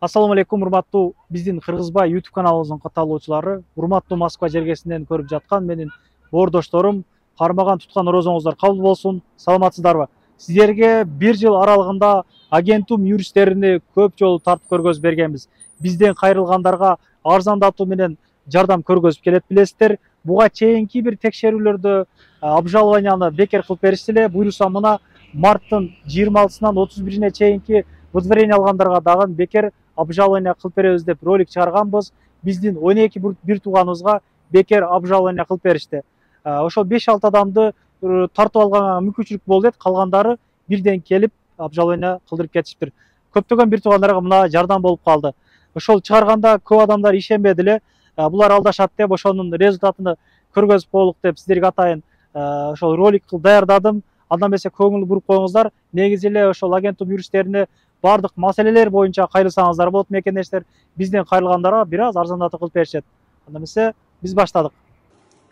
Ассаламу алейкум, урматтуу биздин Кыргызбай YouTube каналыбыздын катталуучулары, урматтуу Москва жергесинен көрүп жаткан менин боордошторум, кармаган туткан орозоңуздар кабыл болсун. Саламатсыздарбы? Сиздерге бир жыл аралыгында агентум юристтерини көп жолу тартып көргөзүп бергенбиз. Бизден кайрылгандарга арзандатуу менен жардам көргөзүп келет билесиздер. Буга чейинки бир текшерүүлөрдө обжалованияны бекер кылып беришти эле. Буюрса мына марттын 26-сынан 31-ине чейинки выдворение алгандарга дагы бекер обжалование кылып беребиз деп ролик чыгарганбыз. Биздин 12 бир тууганыбызга бекер обжалование кылып беришти. Ошол 5-6 адамды тартып алганга мүмкүнчүлүк болду дейт. Калгандары бирден келип обжалование кылдырып кетишиптир. Көптөгөн бир туугандарга мына жардам болуп калды. Ошол чыгарганда көп адамдар ишенбеди эле. Булар алдашат деп, ошонун результатын көргөзүп коелук деп сиздерге атайын ошол ролик кылып даярдадым. Андан эмесе көңүл буруп коюңуздар. Негизи эле ошол агенттик юристтерине бардык маселелер боюнча кайрылсаңыздар болот мекендештер. Бизден кайрылгандарга бир аз арзандатып кылып беришет. Андан эмесе биз баштадык.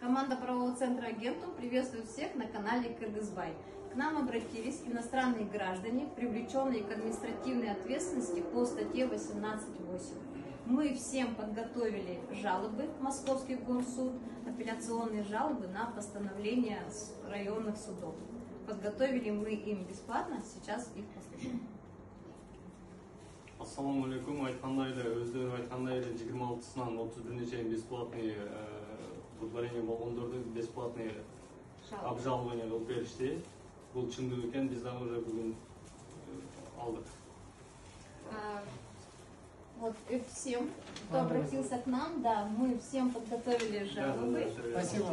Команда правового центра Агентум приветствует всех на канале Кыргызбай. К нам обратились иностранные граждане, привлеченные к административной ответственности по статье 18.8. Мы всем подготовили жалобы в Московский горсуд, апелляционные жалобы на постановление районных судов. Подготовили мы им бесплатно, сейчас их послушаем. Ассаламу алейкум, айткандай эле өздөрү айткандай эле 26-сынан 31-ине чейин бесплатный выдворение болгондорду бесплатный обжалование кылып беришти. Бул чындык экен, биз дагы уже бүгүн алдык. Вот и всем, кто обратился к нам, да, мы всем подготовили жалобы. Спасибо.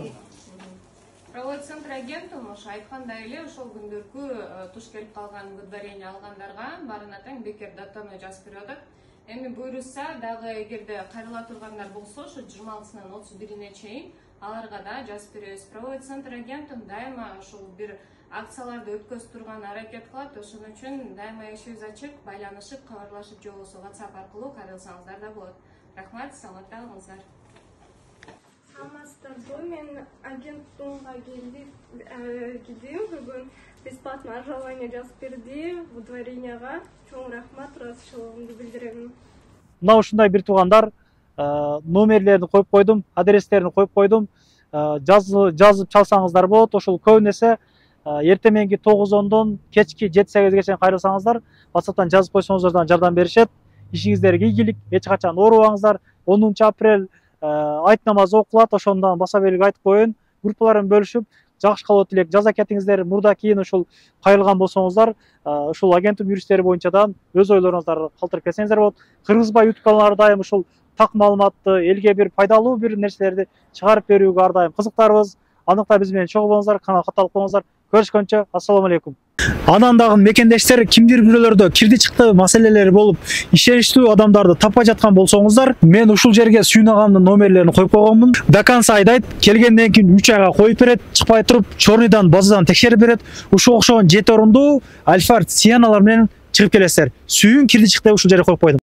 Правовой центр Агентум айткандай эле ошол күндөркү туш келип калган выдворение алгандарга баарына тең бекер даттануу жазып берип атат. Эми буйруса дагы эгерде кайрыла тургандар болсо, ошо 26-сынан 31-ине чейин аларга да жазып беребиз. Правовой центр Агентум дайыма ошол бир акцияларды өткөзүп турган аракет кылат. Ошон үчүн дайыма эшигибиз ачык, байланышып, кабарлашып же болбосо WhatsApp аркылуу кайрылсаңыздар да болот. Рахмат, саламатта калыңыздар. Саламатсыздарбы, мен агентумга келдим бүгүн. Бесплатно обжалование жазып берди выдворенияга. Чоң рахмат, ыраазычылыгымды билдирем. Мына ушундай бир туугандар номерлерин коюп койдум, адрестерин коюп койдум. Жазып чалсаңыздар болот. Ошол көбүнесе эртеменги 9-10дон кечки 7-8ге чейин кайрылсаңыздар, WhatsApp'тан жазып койсоңуздар жардам беришет. Ишиңиздерге ийгилик, эч качан оорубаңыздар. 10-апрель айт намазы окулат, ошондон баса белги айтып коеюн. Группаларын бөлүшүп, жакшы калып элек жаза кетиңиздер. Мурда кийин ушул кайрылган болсоңуздар, ушул агенттик юристтери боюнча да өз ойлоруңуздарды калтырып кетсеңиздер болот. Кыргызбай YouTube каналары дайым ушул так маалыматты, элге бир пайдалуу бир нерселерди чыгарып берүүгө ар дайым кызыктарбыз. Андыкта биз менен чогуу болуңуздар, каналга катталып коюңуздар. Көрүшкөнчө, ассаламу алейкум. Анан дагы мекендештер кимдир бирөөлөрдө кирди чыкты маселелери болуп, ишеничтүү адамдарды таппай жаткан болсоңуздар, мен ушул жерге сүйнагамдын номерлерин коюп койгонмун. До конца айдайт, келгенден кийин 3 айга коюп берет, чыкпай туруп, чорныйдан, базадан текшерип берет. Ушул окшогон 7 орундуу Альфард Сианалар менен чыгып келесиздер. Сүйүн кирди чыкты ушул жерге коюп койдум.